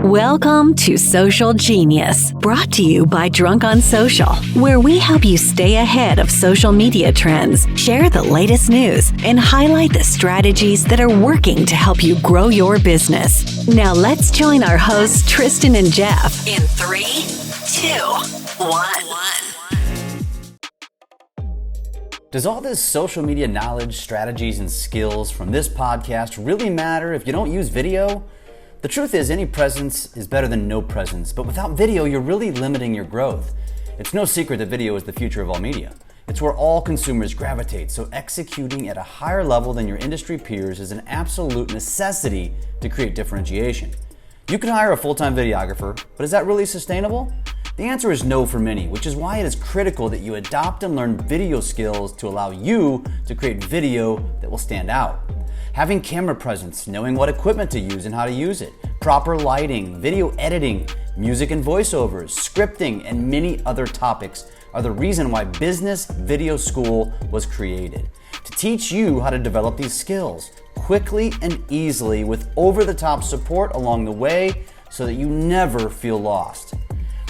Welcome to Social Genius, brought to you by Drunk on Social, where we help you stay ahead of social media trends, share the latest news, and highlight the strategies that are working to help you grow your business. Now let's join our hosts, Tristan and Jeff, in 3, 2, 1. Does all this social media knowledge, strategies, and skills from this podcast really matter if you don't use video? The truth is, any presence is better than no presence, but without video, you're really limiting your growth. It's no secret that video is the future of all media. It's where all consumers gravitate, so executing at a higher level than your industry peers is an absolute necessity to create differentiation. You can hire a full-time videographer, but is that really sustainable? The answer is no for many, which is why it is critical that you adopt and learn video skills to allow you to create video that will stand out. Having camera presence, knowing what equipment to use and how to use it, proper lighting, video editing, music and voiceovers, scripting, and many other topics are the reason why Business Video School was created. To teach you how to develop these skills quickly and easily with over-the-top support along the way so that you never feel lost.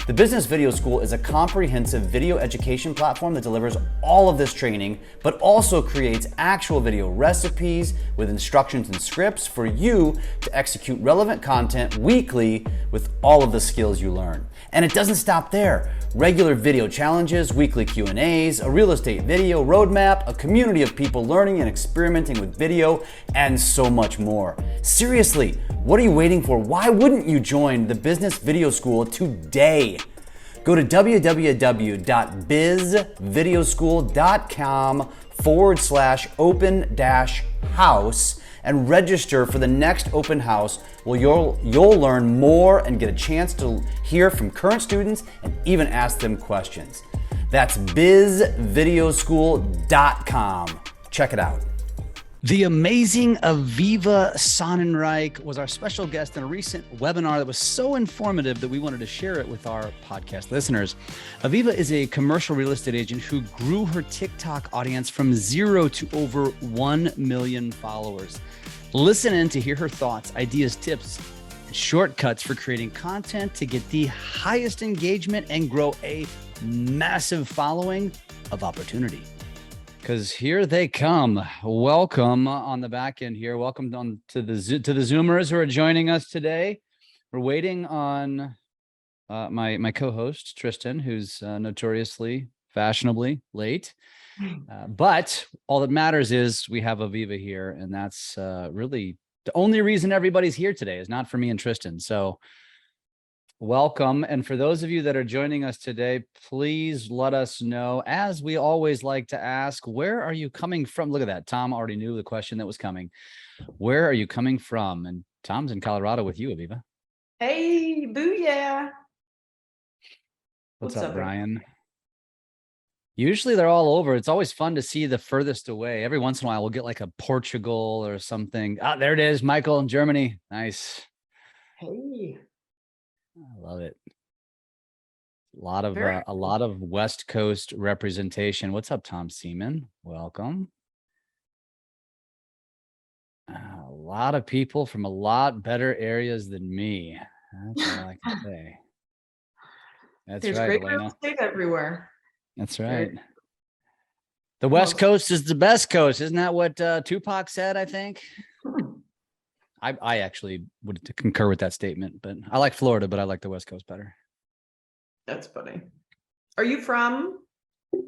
The Business Video School is a comprehensive video education platform that delivers all of this training, but also creates actual video recipes with instructions and scripts for you to execute relevant content weekly with all of the skills you learn. And it doesn't stop there. Regular video challenges, weekly Q&As, a real estate video roadmap, a community of people learning and experimenting with video, and so much more. Seriously, what are you waiting for? Why wouldn't you join the Business Video School today? Go to www.bizvideoschool.com/open-house and register for the next open house where you'll learn more and get a chance to hear from current students and even ask them questions. That's bizvideoschool.com. Check it out. The amazing Aviva Sonnenreich was our special guest in a recent webinar that was so informative that we wanted to share it with our podcast listeners. Aviva is a commercial real estate agent who grew her TikTok audience from 0 to over 1 million followers. Listen in to hear her thoughts, ideas, tips, and shortcuts for creating content to get the highest engagement and grow a massive following of opportunity. Because here they come. Welcome on the back end here. Welcome on to the Zoomers who are joining us today. We're waiting on my co-host Tristan, who's notoriously, fashionably late. But all that matters is we have Aviva here, and that's really the only reason everybody's here today is not for me and Tristan. So welcome. And for those of you that are joining us today, please let us know, as we always like to ask, where are you coming from? Look at that. Tom already knew the question that was coming. Where are you coming from? And Tom's in Colorado with you, Aviva. Hey, booyah. What's up, Brian? Usually they're all over. It's always fun to see the furthest away. Every once in a while, we'll get like a Portugal or something. Ah, there it is. Michael in Germany. Nice. Hey. I love it. A lot of West Coast representation. What's up, Tom Seaman? Welcome. A lot of people from a lot better areas than me. That's all I can say. There's great real estate everywhere. That's right. The West Coast is the best coast. Isn't that what Tupac said, I think? I actually would concur with that statement, but I like Florida, but I like the West Coast better. That's funny. Are you from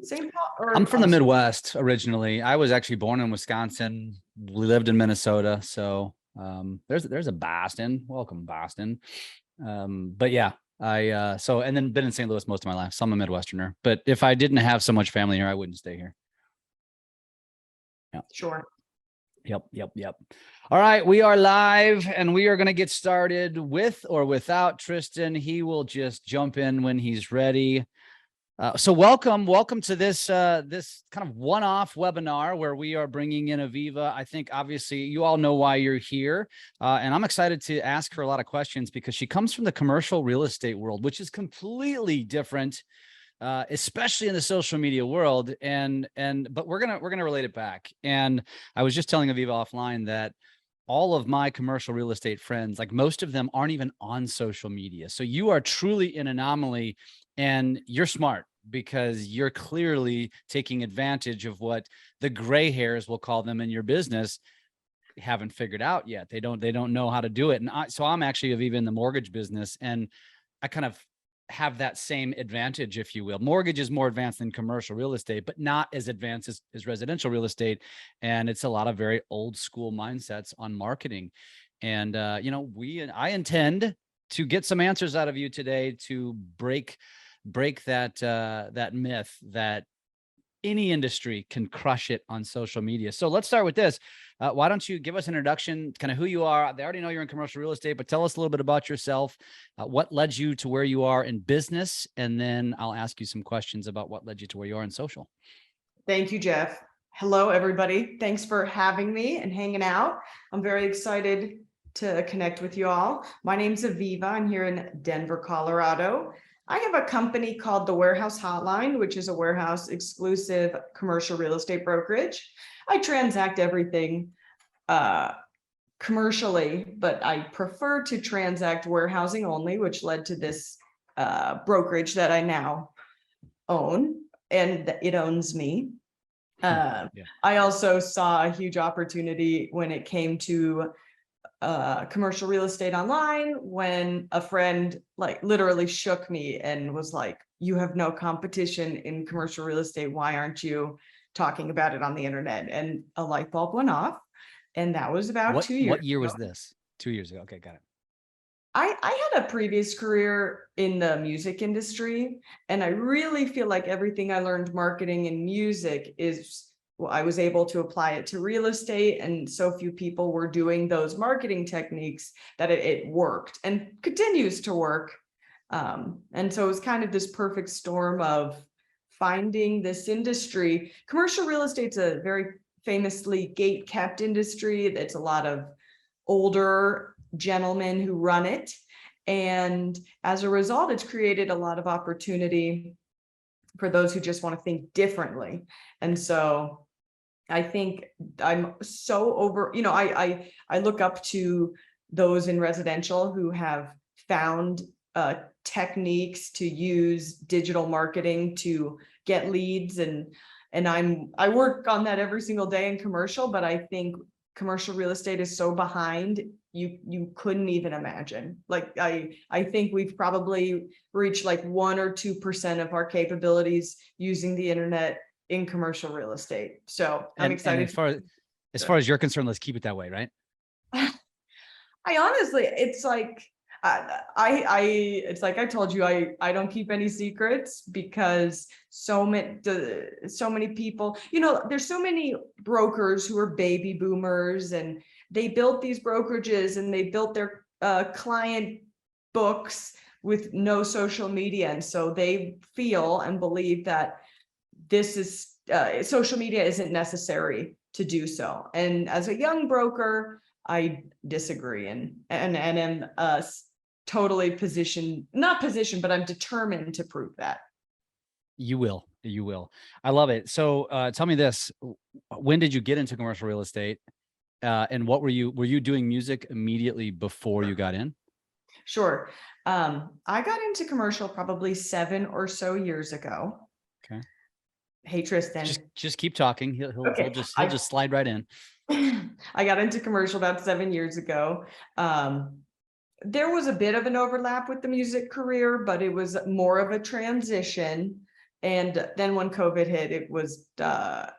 St. Paul? I'm from the Midwest originally. I was actually born in Wisconsin. We lived in Minnesota. So there's a Boston. Welcome, Boston. But yeah, and then been in St. Louis most of my life. So I'm a Midwesterner. But if I didn't have so much family here, I wouldn't stay here. Yeah. Sure. Yep. All right, we are live and we are going to get started with or without Tristan. He will just jump in when he's ready. So welcome to this this kind of one-off webinar where we are bringing in Aviva. I think obviously you all know why you're here, and I'm excited to ask her a lot of questions because she comes from the commercial real estate world, which is completely different, especially in the social media world. But we're gonna relate it back. And I was just telling Aviva offline that all of my commercial real estate friends, like most of them aren't even on social media. So you are truly an anomaly, and you're smart because you're clearly taking advantage of what the gray hairs, we'll call them, in your business haven't figured out yet. They don't know how to do it. And so I'm actually Aviva in the mortgage business, and I kind of have that same advantage, if you will. Mortgage is more advanced than commercial real estate, but not as advanced as residential real estate. And it's a lot of very old school mindsets on marketing. And, I intend to get some answers out of you today to break that myth that any industry can crush it on social media. So let's start with this. Why don't you give us an introduction, kind of who you are? They already know you're in commercial real estate, but tell us a little bit about yourself. What led you to where you are in business? And then I'll ask you some questions about what led you to where you are in social. Thank you, Jeff. Hello, everybody. Thanks for having me and hanging out. I'm very excited to connect with you all. My name's Aviva. I'm here in Denver, Colorado. I have a company called the Warehouse Hotline, which is a warehouse exclusive commercial real estate brokerage. I transact everything commercially, but I prefer to transact warehousing only, which led to this brokerage that I now own, and it owns me. I also saw a huge opportunity when it came to commercial real estate online, when a friend like literally shook me and was like, "You have no competition in commercial real estate. Why aren't you talking about it on the internet?" And a light bulb went off. And that was about 2 years. What year ago. was this? 2 years ago. Okay, got it. I had a previous career in the music industry, and I really feel like everything I learned marketing and music I was able to apply it to real estate, and so few people were doing those marketing techniques that it worked and continues to work. And so it was kind of this perfect storm of finding this industry. Commercial real estate's a very famously gate-kept industry. It's a lot of older gentlemen who run it. And as a result, it's created a lot of opportunity for those who just want to think differently. And so I think I'm so over, I look up to those in residential who have found techniques to use digital marketing to get leads, and I work on that every single day in commercial, but I think commercial real estate is so behind, you couldn't even imagine. Like I think we've probably reached like 1 or 2% of our capabilities using the internet in commercial real estate. So I'm excited. And as far as you're concerned, let's keep it that way, right? I honestly, it's like it's like I told you, I don't keep any secrets, because so many people, there's so many brokers who are baby boomers, and they built these brokerages and they built their client books with no social media. And so they feel and believe that this is social media isn't necessary to do so. And as a young broker, I disagree and am totally not positioned, but I'm determined to prove that. You will. I love it. So tell me this, when did you get into commercial real estate? And what were you doing music immediately before you got in? Sure. I got into commercial probably 7 or so years ago. Okay. Hey, Tristan. Just keep talking. He'll just slide right in. I got into commercial about 7 years ago. There was a bit of an overlap with the music career, but it was more of a transition. And then when COVID hit, it was the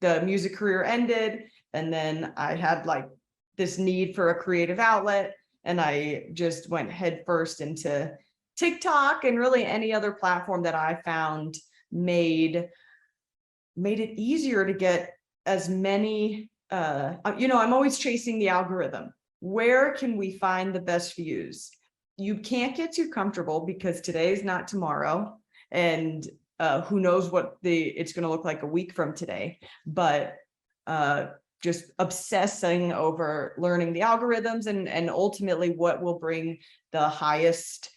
music career ended. And then I had like this need for a creative outlet. And I just went headfirst into TikTok and really any other platform that I found made it easier to get as many, I'm always chasing the algorithm. Where can we find the best views? You can't get too comfortable, because today is not tomorrow. And who knows what it's going to look like a week from today, but just obsessing over learning the algorithms and ultimately what will bring the highest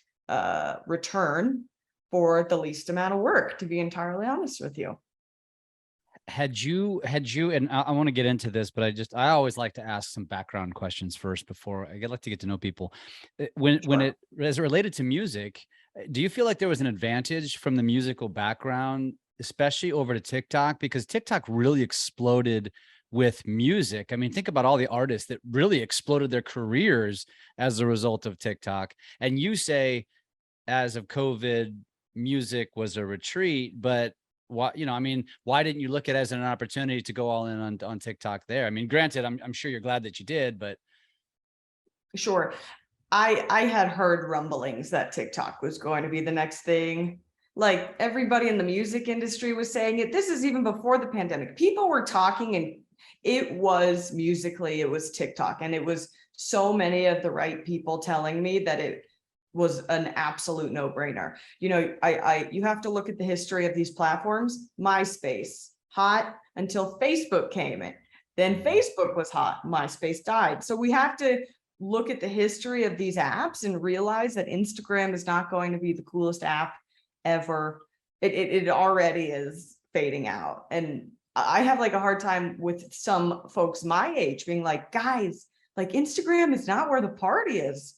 return for the least amount of work, to be entirely honest with you. and I want to get into this, but I always like to ask some background questions first before I like to get to know people. When it, as it related to music, do you feel like there was an advantage from the musical background, especially over to TikTok? Because TikTok really exploded with music. I mean, think about all the artists that really exploded their careers as a result of TikTok. And you say, as of COVID, music was a retreat, but why, I mean, why didn't you look at it as an opportunity to go all in on TikTok there? I mean, granted, I'm sure you're glad that you did, but. Sure. I had heard rumblings that TikTok was going to be the next thing. Like everybody in the music industry was saying it. This is even before the pandemic. People were talking, and it was Musically, it was TikTok, and it was so many of the right people telling me that it was an absolute no-brainer. You have to look at the history of these platforms. MySpace, hot until Facebook came in. Then Facebook was hot, MySpace died. So we have to look at the history of these apps and realize that Instagram is not going to be the coolest app ever. It already is fading out. And I have like a hard time with some folks my age being like, guys, like Instagram is not where the party is.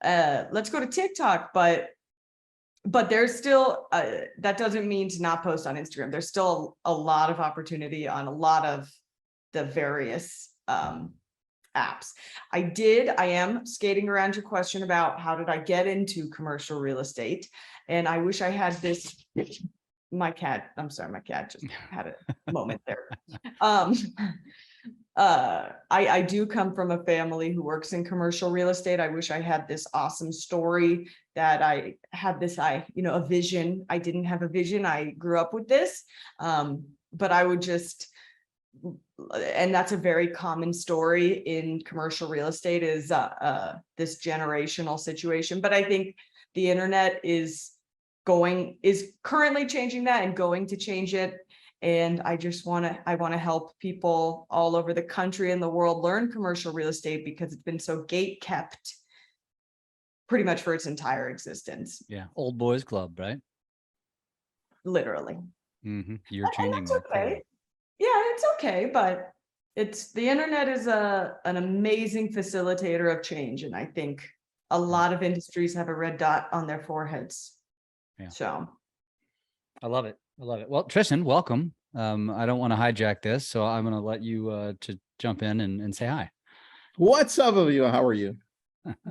Let's go to TikTok, but there's still, that doesn't mean to not post on Instagram. There's still a lot of opportunity on a lot of the various apps. I am skating around your question about how did I get into commercial real estate? And I wish I had this, my cat just had a moment there. I do come from a family who works in commercial real estate. I wish I had this awesome story that I had this, a vision. I didn't have a vision. I grew up with this, but I would just, and that's a very common story in commercial real estate, is this generational situation. But I think the internet is currently changing that and going to change it. And I want to help people all over the country and the world learn commercial real estate, because it's been so gate kept pretty much for its entire existence. Yeah. Old boys club, right? Literally. Mm-hmm. You're changing that. Okay. Yeah, it's okay. But the internet is an amazing facilitator of change. And I think a lot of industries have a red dot on their foreheads. Yeah. So. I love it. Well, Tristan, welcome. I don't want to hijack this, so I'm going to let you to jump in and say hi. What's up, Aviva? How are you?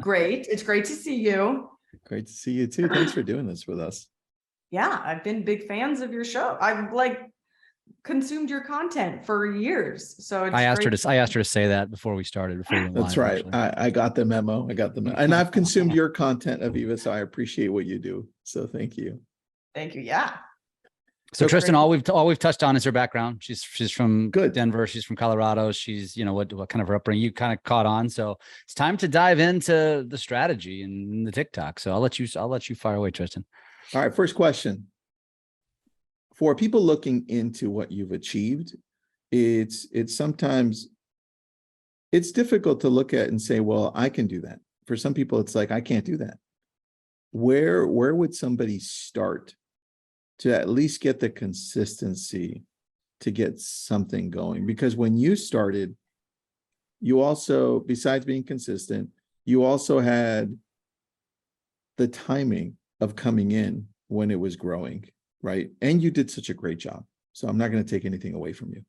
Great. It's great to see you. Great to see you too. Thanks for doing this with us. Yeah, I've been big fans of your show. I've consumed your content for years. So it's I asked her to say that before we started. That's right. I got the memo. And I've consumed your content, Aviva, so I appreciate what you do. So thank you. Thank you. Yeah. So Tristan, all we've touched on is her background. She's from Denver. She's from Colorado. She's, what kind of her upbringing, you kind of caught on. So it's time to dive into the strategy and the TikTok. So I'll let you fire away, Tristan. All right. First question. For people looking into what you've achieved, it's sometimes difficult to look at and say, well, I can do that. For some people, it's like, I can't do that. Where would somebody start to at least get the consistency to get something going? Because when you started, you also, besides being consistent, you also had the timing of coming in when it was growing, right? And you did such a great job. So I'm not going to take anything away from you.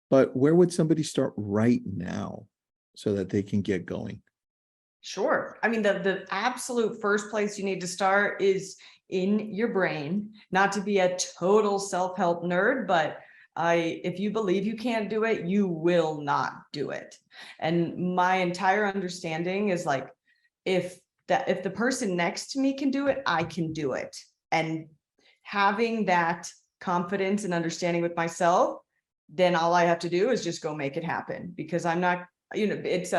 But where would somebody start right now so that they can get going? Sure. I mean, the absolute first place you need to start is in your brain. Not to be a total self-help nerd, but if you believe you can't do it, you will not do it. And my entire understanding is if the person next to me can do it, I can do it. And having that confidence and understanding with myself, then all I have to do is just go make it happen, because I'm not, it's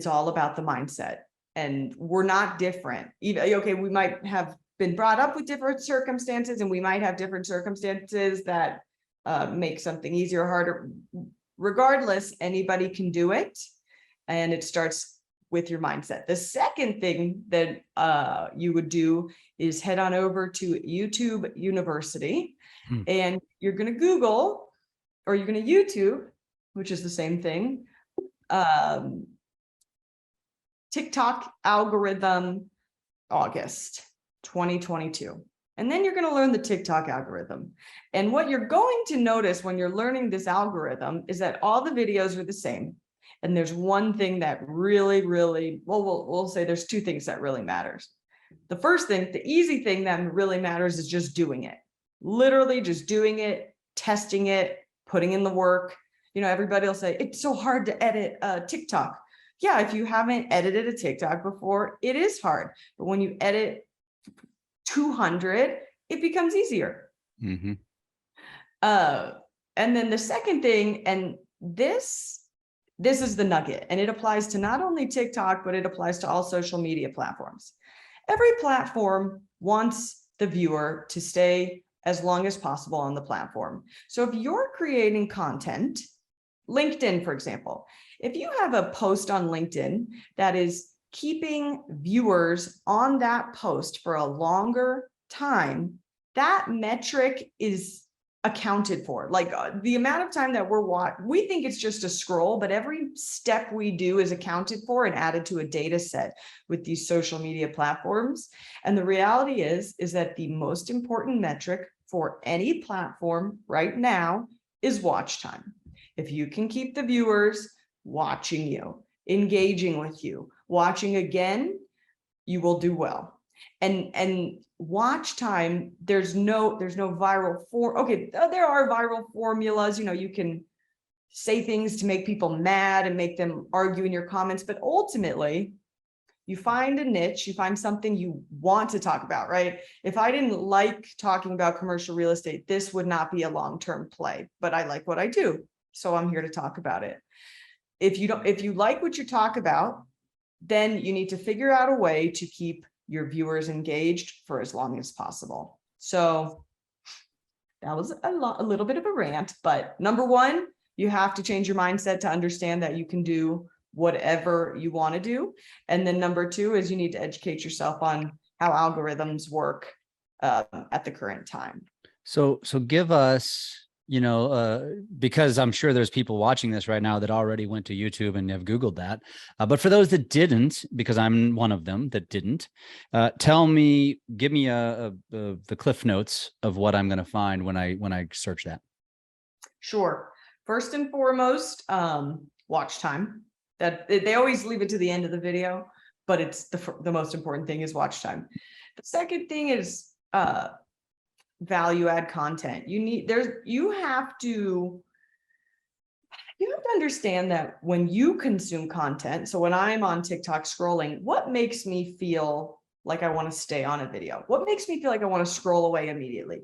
all about the mindset, and we're not different. Okay, we might have been brought up with different circumstances, and we might have different circumstances that make something easier or harder. Regardless, anybody can do it. And it starts with your mindset. The second thing that you would do is head on over to YouTube University, and you're going to Google, or you're going to YouTube, which is the same thing, TikTok algorithm August 2022. And then you're going to learn the TikTok algorithm. And what you're going to notice when you're learning this algorithm is that all the videos are the same. And there's one thing that really, well, we'll say there's two things that really matters. The first thing, the easy thing that really matters is just doing it. Literally just doing it, testing it, putting in the work. You know, everybody will say, it's so hard to edit TikTok. Yeah, if you haven't edited a TikTok before, it is hard. But when you edit 200, it becomes easier. Mm-hmm. And then the second thing, and this is the nugget, and it applies to not only TikTok, but it applies to all social media platforms. Every platform wants the viewer to stay as long as possible on the platform. So if you're creating content, LinkedIn, for example, if you have a post on LinkedIn that is keeping viewers on that post for a longer time, that metric is accounted for. Like the amount of time that we think it's just a scroll, but every step we do is accounted for and added to a data set with these social media platforms. And the reality is that the most important metric for any platform right now is watch time. If you can keep the viewers watching you, engaging with you, watching again, you will do well. And watch time, there's no viral okay, there are viral formulas, you know, you can say things to make people mad and make them argue in your comments, but ultimately you find a niche, you find something you want to talk about, right? If I didn't like talking about commercial real estate, this would not be a long-term play, but I like what I do, so I'm here to talk about it. If you like what you talk about, then you need to figure out a way to keep your viewers engaged for as long as possible. So that was a little bit of a rant, but number one, you have to change your mindset to understand that you can do whatever you want to do. And then number two is you need to educate yourself on how algorithms work at the current time. So give us, you know, because I'm sure there's people watching this right now that already went to YouTube and have Googled that. But for those that didn't, because I'm one of them that didn't, give me the cliff notes of what I'm going to find when I search that. Sure. First and foremost, watch time. That they always leave it to the end of the video, but it's the most important thing is watch time. The second thing is value add content. You have to understand that when you consume content, so when I'm on TikTok scrolling, what makes me feel like I want to stay on a video? What makes me feel like I want to scroll away immediately?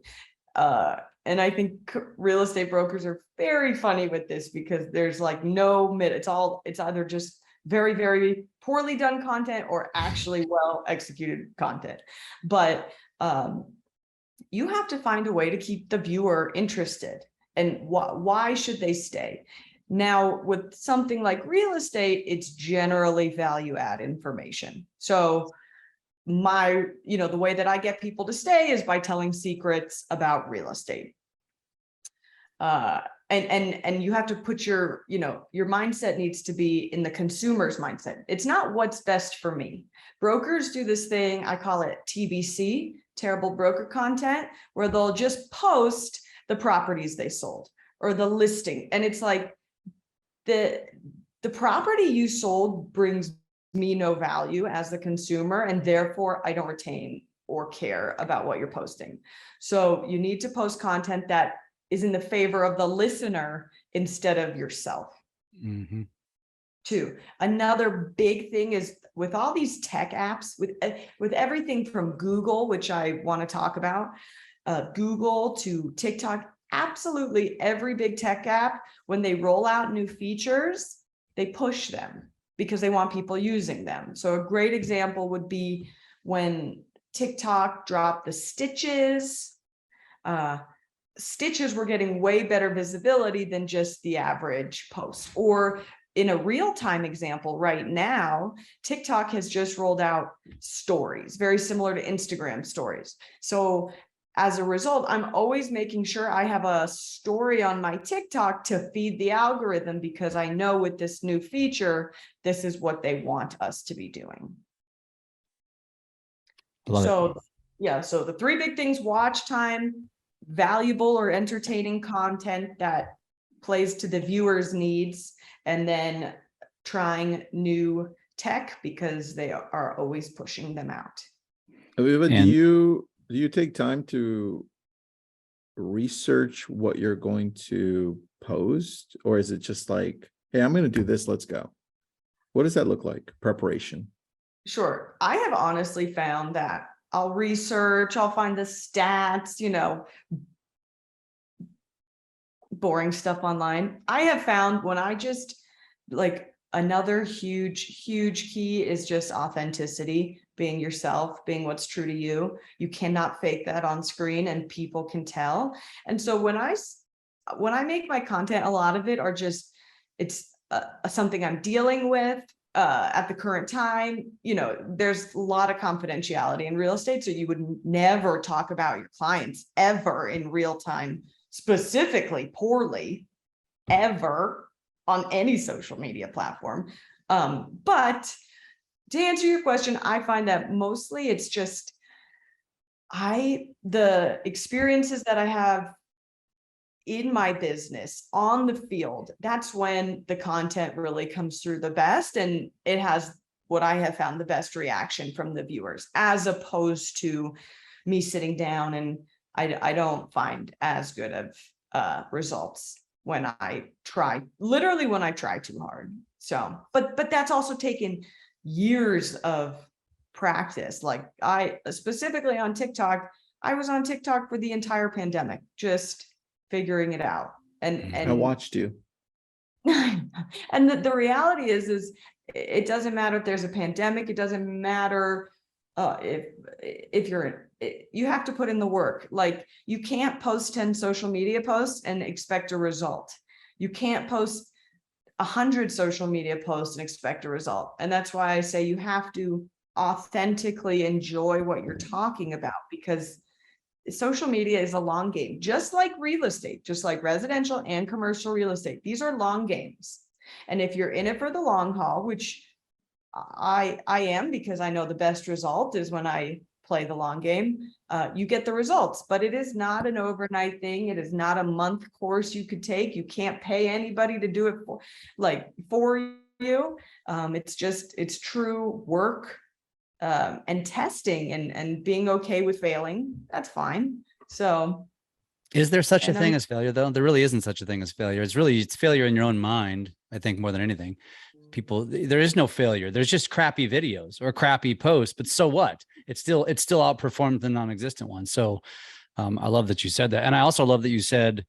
And I think real estate brokers are very funny with this because there's like no mid, it's either just very, very poorly done content or actually well executed content. But you have to find a way to keep the viewer interested. And why should they stay? Now, with something like real estate, it's generally value add information. So the way that I get people to stay is by telling secrets about real estate. And you have to put your mindset needs to be in the consumer's mindset. It's not what's best for me. Brokers do this thing, I call it TBC, terrible broker content, where they'll just post the properties they sold or the listing. And it's like the property you sold brings me no value as the consumer, and therefore I don't retain or care about what you're posting. So you need to post content that is in the favor of the listener instead of yourself. Mm-hmm. Two, another big thing is with all these tech apps, with everything from Google, which I want to talk about, Google to TikTok, absolutely every big tech app, when they roll out new features, they push them because they want people using them. So a great example would be when TikTok dropped the stitches. Stitches were getting way better visibility than just the average post. Or in a real-time example right now, TikTok has just rolled out stories, very similar to Instagram stories. So as a result, I'm always making sure I have a story on my TikTok to feed the algorithm, because I know with this new feature, this is what they want us to be doing. So yeah, so the three big things: watch time, valuable or entertaining content that plays to the viewer's needs, and then trying new tech because they are always pushing them out. Aviva, do you take time to research what you're going to post, or is it just like, hey, I'm going to do this, let's go? What does that look like? Preparation? Sure. I have honestly found that I'll research, I'll find the stats, boring stuff online. I have found when I just like, another huge key is just authenticity, being yourself, being what's true to you. You cannot fake that on screen, and people can tell. And so when I make my content, a lot of it are just, it's something I'm dealing with at the current time. There's a lot of confidentiality in real estate, so you would never talk about your clients ever in real time, specifically poorly, ever, on any social media platform. But to answer your question, I find that mostly it's just the experiences that I have in my business on the field, that's when the content really comes through the best, and it has what I have found the best reaction from the viewers, as opposed to me sitting down, and I don't find as good of results when I try too hard. So, but that's also taken years of practice. Like I specifically on TikTok, I was on TikTok for the entire pandemic, just figuring it out. And I watched you. and the reality is it doesn't matter if there's a pandemic. It doesn't matter if you have to put in the work. Like, you can't post 10 social media posts and expect a result. You can't post 100 social media posts and expect a result. And that's why I say you have to authentically enjoy what you're talking about, because social media is a long game, just like real estate, just like residential and commercial real estate. These are long games. And if you're in it for the long haul, which I am, because I know the best result is when I play the long game, you get the results. But it is not an overnight thing. It is not a month course you could take. You can't pay anybody to do it for you. It's true work, and testing, and being okay with failing. That's fine. So is there such a thing as failure, though? There really isn't such a thing as failure. It's failure in your own mind, I think, more than anything. There is no failure. There's just crappy videos or crappy posts, but so what? It still outperformed the non-existent one. So I love that you said that. And I also love that you said,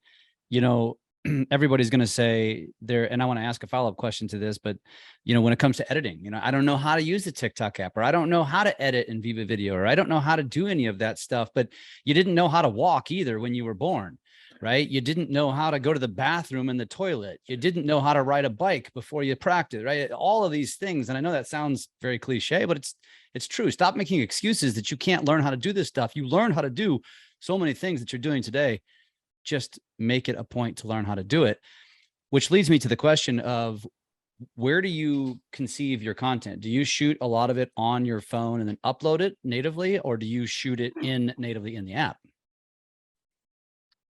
everybody's going to say there, and I want to ask a follow-up question to this, but when it comes to editing, I don't know how to use the TikTok app, or I don't know how to edit in Viva Video, or I don't know how to do any of that stuff. But you didn't know how to walk either when you were born, right? You didn't know how to go to the bathroom and the toilet. You didn't know how to ride a bike before you practice, right? All of these things. And I know that sounds very cliche, but it's true. Stop making excuses that you can't learn how to do this stuff. You learn how to do so many things that you're doing today. Just make it a point to learn how to do it, which leads me to the question of, where do you conceive your content? Do you shoot a lot of it on your phone and then upload it natively, or do you shoot it natively in the app?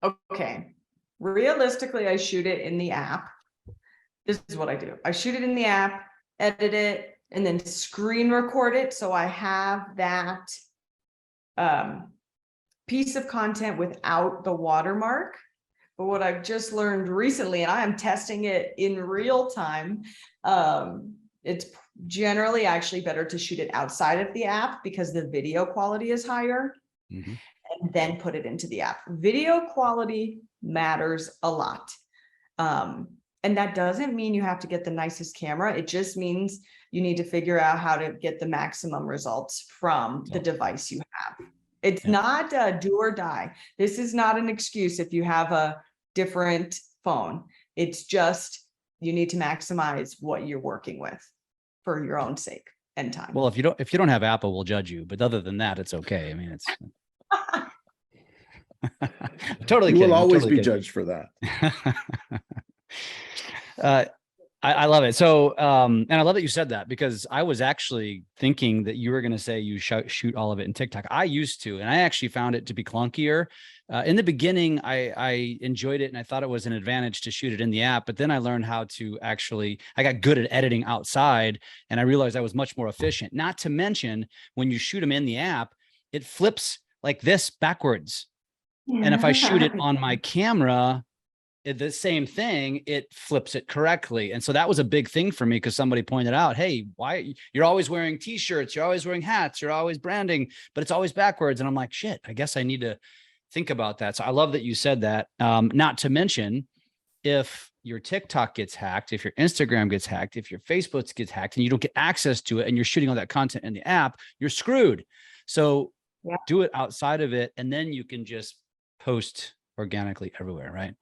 Okay. Realistically, I shoot it in the app. This is what I do. I shoot it in the app, edit it, and then screen record it. So I have that piece of content without the watermark. But what I've just learned recently, and I am testing it in real time, it's generally actually better to shoot it outside of the app because the video quality is higher. Mm-hmm. And then put it into the app. Video quality matters a lot. And that doesn't mean you have to get the nicest camera. It just means you need to figure out how to get the maximum results from the device you have. It's not a do or die. This is not an excuse if you have a different phone. It's just you need to maximize what you're working with for your own sake and time. Well, if you don't have Apple, we'll judge you. But other than that, it's okay. I mean, it's totally You kidding. will I'm always totally be kidding. judged for that. I love it. So, and I love that you said that, because I was actually thinking that you were going to say you shoot all of it in TikTok. I used to, and I actually found it to be clunkier. In the beginning, I enjoyed it and I thought it was an advantage to shoot it in the app, but then I learned how to I got good at editing outside, and I realized I was much more efficient. Not to mention, when you shoot them in the app, it flips like this backwards. And if I shoot it on my camera, the same thing, it flips it correctly. And so that was a big thing for me, because somebody pointed out, hey, why you're always wearing t-shirts, you're always wearing hats, you're always branding, but it's always backwards. And I'm like, shit, I guess I need to think about that. So I love that you said that. Not to mention, if your TikTok gets hacked, if your Instagram gets hacked, if your Facebook gets hacked and you don't get access to it and you're shooting all that content in the app, you're screwed. So do it outside of it, and then you can just post organically everywhere, right?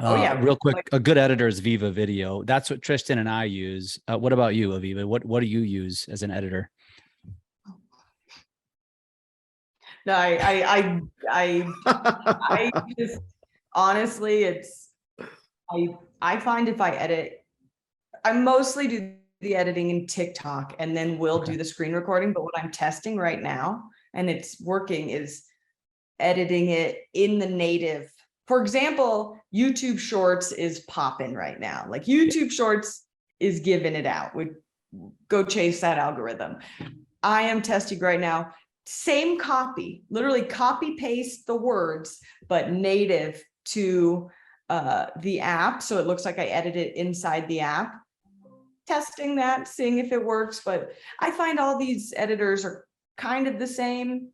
Real quick, a good editor is Viva Video. That's what Tristan and I use. What about you, Aviva? What do you use as an editor? No, I just, honestly, I find if I edit, I mostly do the editing in TikTok, and then we'll do the screen recording. But what I'm testing right now, and it's working, is editing it in the native. For example, YouTube Shorts is popping right now. Like YouTube Shorts is giving it out. We go chase that algorithm. I am testing right now. Same copy, literally copy paste the words, but native to the app. So it looks like I edited it inside the app. Testing that, seeing if it works. But I find all these editors are kind of the same,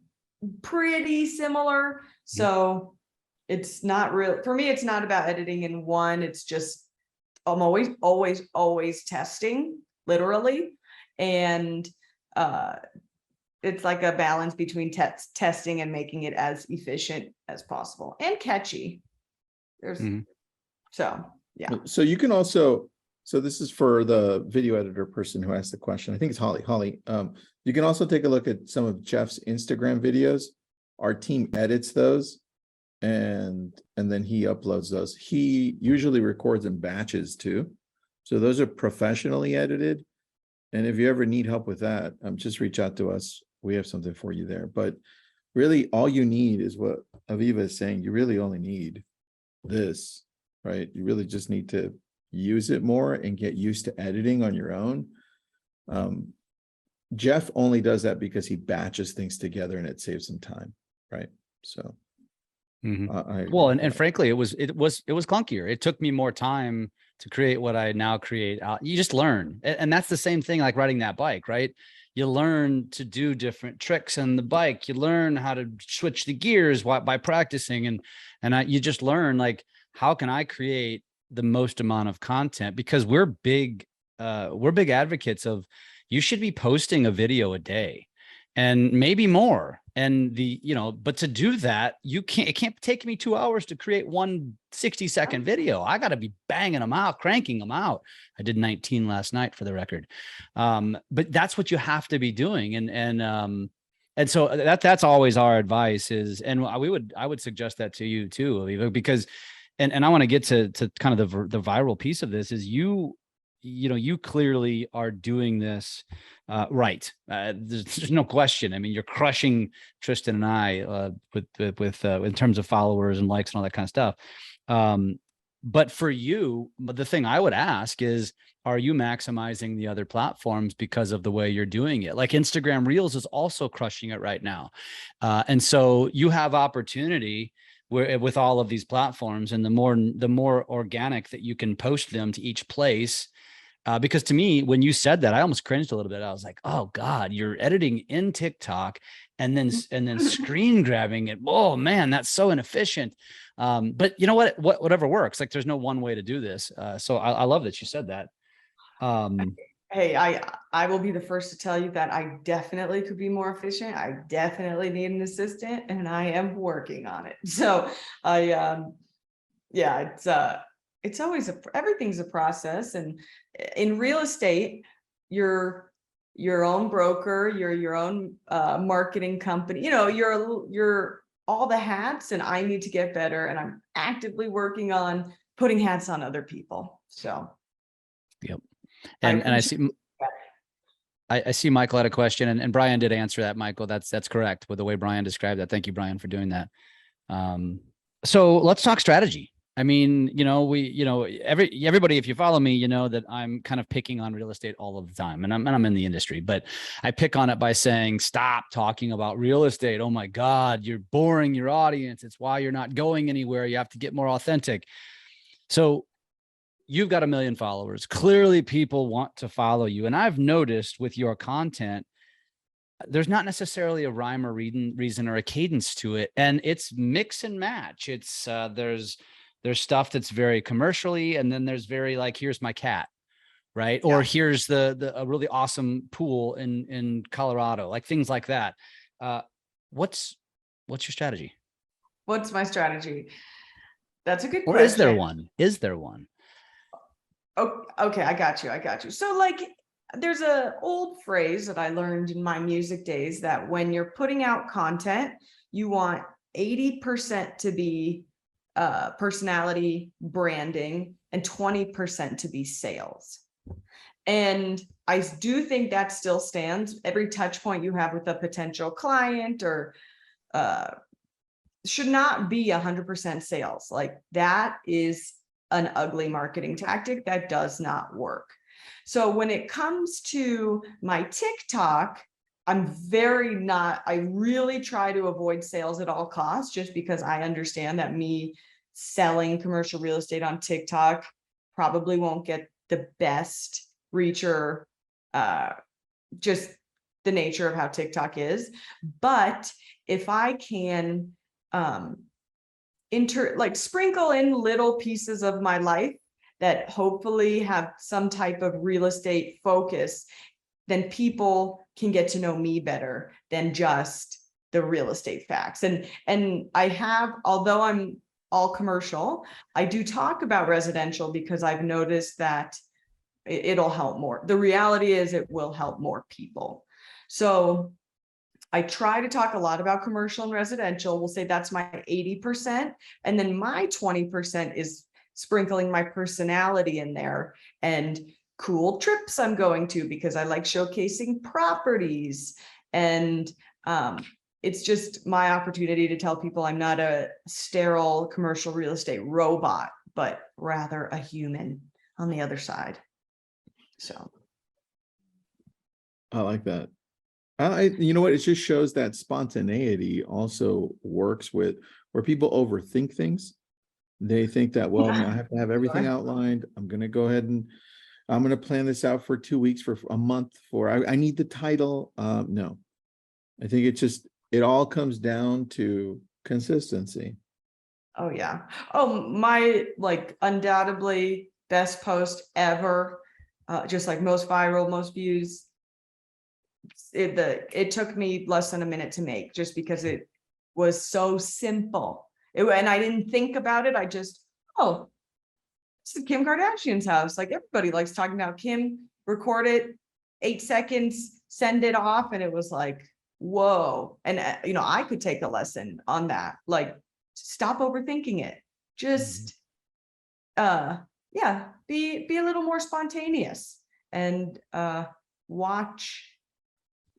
pretty similar. So it's not real for me. It's not about editing in one. It's just, I'm always testing, literally. And it's like a balance between testing and making it as efficient as possible and catchy. There's so, yeah. So you can also, so this is for the video editor person who asked the question. I think it's Holly. You can also take a look at some of Jeff's Instagram videos. Our team edits those, and then he uploads those. He usually records in batches too. So those are professionally edited. And if you ever need help with that, just reach out to us. We have something for you there. But really, all you need is what Aviva is saying. You really only need this, right? You really just need to use it more and get used to editing on your own. Jeff only does that because he batches things together and it saves him time, right? So well, and frankly, it was clunkier. It took me more time to create what I now create. You just learn, and that's the same thing like riding that bike, right? You learn to do different tricks on the bike. You learn how to switch the gears by practicing, and you just learn, like, how can I create the most amount of content? Because we're big advocates of, you should be posting a video a day and maybe more. And but to do that, it can't take me 2 hours to create one 60-second video. I got to be banging them out, cranking them out. I did 19 last night, for the record. But that's what you have to be doing. And so that's always our advice is, and I would suggest that to you too, Aviva, because, and I want to get to kind of the viral piece of this is you clearly are doing this right. There's no question. I mean, you're crushing Tristan and I with in terms of followers and likes and all that kind of stuff. But for you, the thing I would ask is, are you maximizing the other platforms because of the way you're doing it? Like Instagram Reels is also crushing it right now. And so you have opportunity with all of these platforms, and the more organic that you can post them to each place. Because to me, when you said that, I almost cringed a little bit. I was like, oh God, you're editing in TikTok and then screen grabbing it. Oh man, that's so inefficient. But you know what, whatever works. Like, there's no one way to do this. So I love that you said that. Hey, I will be the first to tell you that I definitely could be more efficient. I definitely need an assistant, and I am working on it. So it's everything's a process. And in real estate, you're your own broker, you're your own marketing company, you're all the hats, and I need to get better. And I'm actively working on putting hats on other people. So. Yep. And I see Michael had a question, and Brian did answer that, Michael. That's correct with the way Brian described that. Thank you, Brian, for doing that. So let's talk strategy. I mean, everybody, if you follow me, you know that I'm kind of picking on real estate all of the time, and I'm in the industry, but I pick on it by saying, stop talking about real estate. Oh my God, you're boring your audience. It's why you're not going anywhere. You have to get more authentic. So you've got 1 million followers. Clearly people want to follow you. And I've noticed with your content, there's not necessarily a rhyme or reason or a cadence to it. And it's mix and match. It's there's stuff that's very commercially, and then there's very like, here's my cat, right? Yeah. Or here's a really awesome pool in Colorado, like things like that. What's your strategy? What's my strategy? That's a good question. Or is there one? Is there one? Oh, okay. I got you. So like, there's a old phrase that I learned in my music days that when you're putting out content, you want 80% to be personality branding and 20% to be sales. And I do think that still stands. Every touch point you have with a potential client or should not be 100% sales. Like that is an ugly marketing tactic that does not work. So when it comes to my TikTok, I really try to avoid sales at all costs, just because I understand that me selling commercial real estate on TikTok probably won't get the best reach or just the nature of how TikTok is. But if I can sprinkle in little pieces of my life that hopefully have some type of real estate focus, then people can get to know me better than just the real estate facts. And I have, although I'm all commercial, I do talk about residential because I've noticed that it'll help more. The reality is it will help more people. So I try to talk a lot about commercial and residential. We'll say that's my 80%. And then my 20% is sprinkling my personality in there and cool trips I'm going to, because I like showcasing properties. And it's just my opportunity to tell people I'm not a sterile commercial real estate robot, but rather a human on the other side. So. I like that. You know what? It just shows that spontaneity also works with where people overthink things. They think that, well, I have to have everything outlined. I'm going to go ahead and I'm going to plan this out for 2 weeks, for a month, I need the title. No, I think it all comes down to consistency. Oh yeah. Oh, my undoubtedly best post ever, just like most viral, most views. It took me less than a minute to make, just because it was so simple. And I didn't think about it. I just, this is Kim Kardashian's house. Like everybody likes talking about Kim. Record it, 8 seconds, send it off, and it was like, whoa. And I could take a lesson on that. Like, stop overthinking it. Just, be a little more spontaneous and watch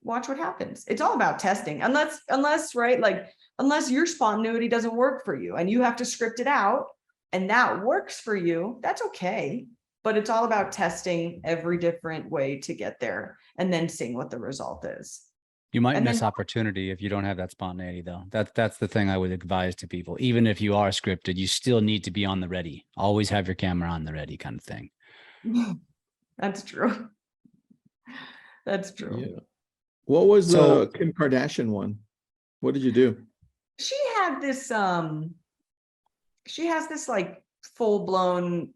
what happens. It's all about testing, unless right, unless your spontaneity doesn't work for you and you have to script it out and that works for you, that's okay. But it's all about testing every different way to get there and then seeing what the result is. You might miss opportunity if you don't have that spontaneity, though. That's the thing I would advise to people. Even if you are scripted, you still need to be on the ready. Always have your camera on the ready, kind of thing. That's true. That's true. Yeah. What was the Kim Kardashian one? What did you do? She had this, she has this like full-blown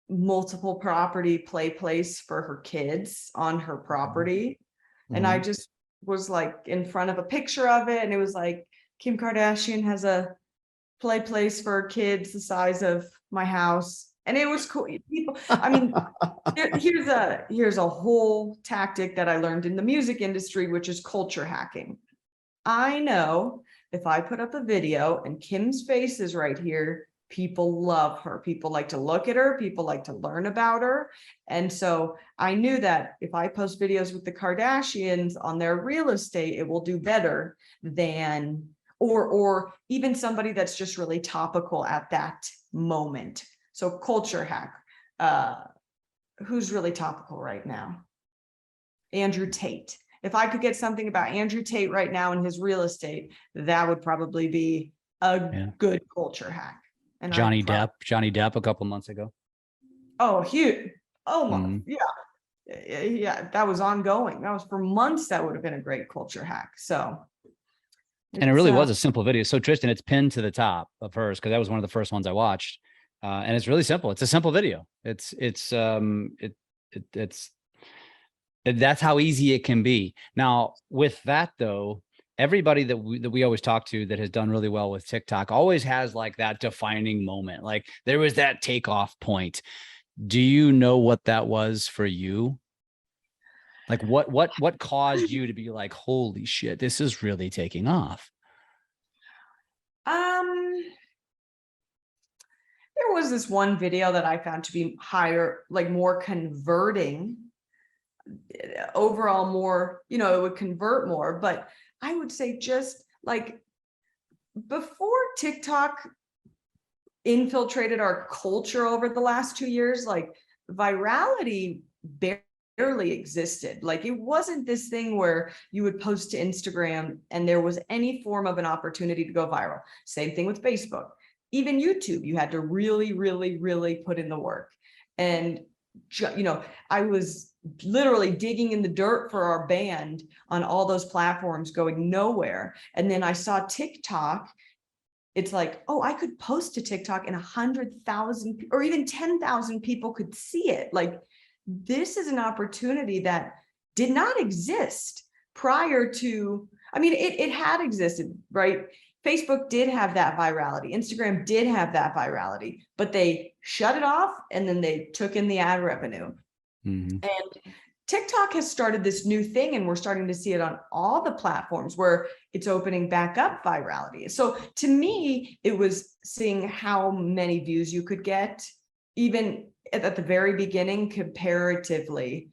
multiple property play place for her kids on her property. Mm-hmm. And I just was like in front of a picture of it, and it was like, Kim Kardashian has a play place for kids the size of my house, And it was cool. People, I mean, here's a whole tactic that I learned in the music industry, which is culture hacking. I know if I put up a video and Kim's face is right here, people love her. People like to look at her. People like to learn about her. And so I knew that if I post videos with the Kardashians on their real estate, it will do better than, or even somebody that's just really topical at that moment. So culture hack, who's really topical right now? Andrew Tate. If I could get something about Andrew Tate right now in his real estate, that would probably be a good culture hack. And Johnny Depp a couple months ago. Oh, huge. Oh my, yeah. That was ongoing. That was for months. That would have been a great culture hack. So. And it really was a simple video. So Tristan, it's pinned to the top of hers because that was one of the first ones I watched. And it's really simple. It's a simple video. It's that's how easy it can be. Now, with that though, everybody that we always talk to that has done really well with TikTok always has like that defining moment. Like there was that takeoff point. Do you know what that was for you? Like what caused you to be like, holy shit, this is really taking off? There was this one video that I found to be more converting overall, more, it would convert more, but I would say just like before TikTok infiltrated our culture over the last 2 years, like virality barely existed. Like it wasn't this thing where you would post to Instagram and there was any form of an opportunity to go viral. Same thing with Facebook. Even YouTube, you had to really, really, really put in the work. And, I was literally digging in the dirt for our band on all those platforms, going nowhere. And then I saw TikTok. It's like, oh, I could post to TikTok and 100,000 or even 10,000 people could see it. Like, this is an opportunity that did not exist prior to, it had existed, right? Facebook did have that virality. Instagram did have that virality, but they shut it off and then they took in the ad revenue. Mm-hmm. And TikTok has started this new thing, and we're starting to see it on all the platforms where it's opening back up virality. So to me, it was seeing how many views you could get, even at the very beginning comparatively,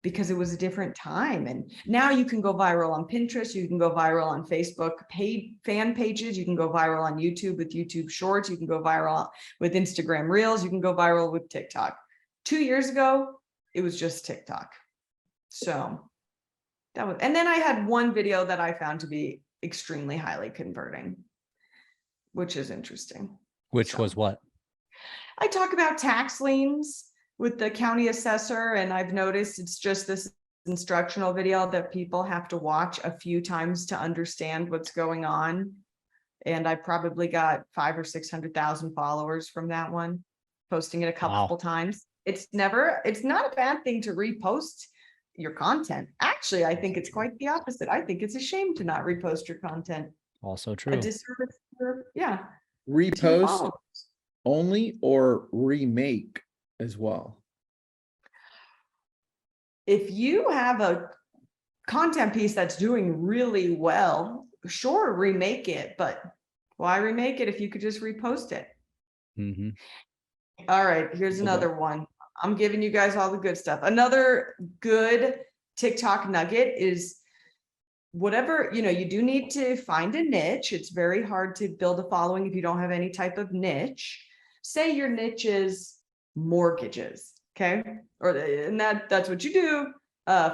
because it was a different time. And now you can go viral on Pinterest, you can go viral on Facebook paid fan pages, you can go viral on YouTube with YouTube Shorts, you can go viral with Instagram Reels, you can go viral with TikTok. 2 years ago, it was just TikTok. So that was, and then I had one video that I found to be extremely highly converting, which is interesting. Which was what? I talk about tax liens with the county assessor, and I've noticed it's just this instructional video that people have to watch a few times to understand what's going on. And I probably got 500,000 or 600,000 followers from that one, posting it a couple times. It's not a bad thing to repost your content. Actually, I think it's quite the opposite. I think it's a shame to not repost your content. Also true. A disservice Repost only or remake as well? If you have a content piece that's doing really well, sure, remake it, but why remake it if you could just repost it? Mm-hmm. All right, here's another one. I'm giving you guys all the good stuff. Another good TikTok nugget is whatever, you do need to find a niche. It's very hard to build a following if you don't have any type of niche. Say your niche is mortgages, okay? And that's what you do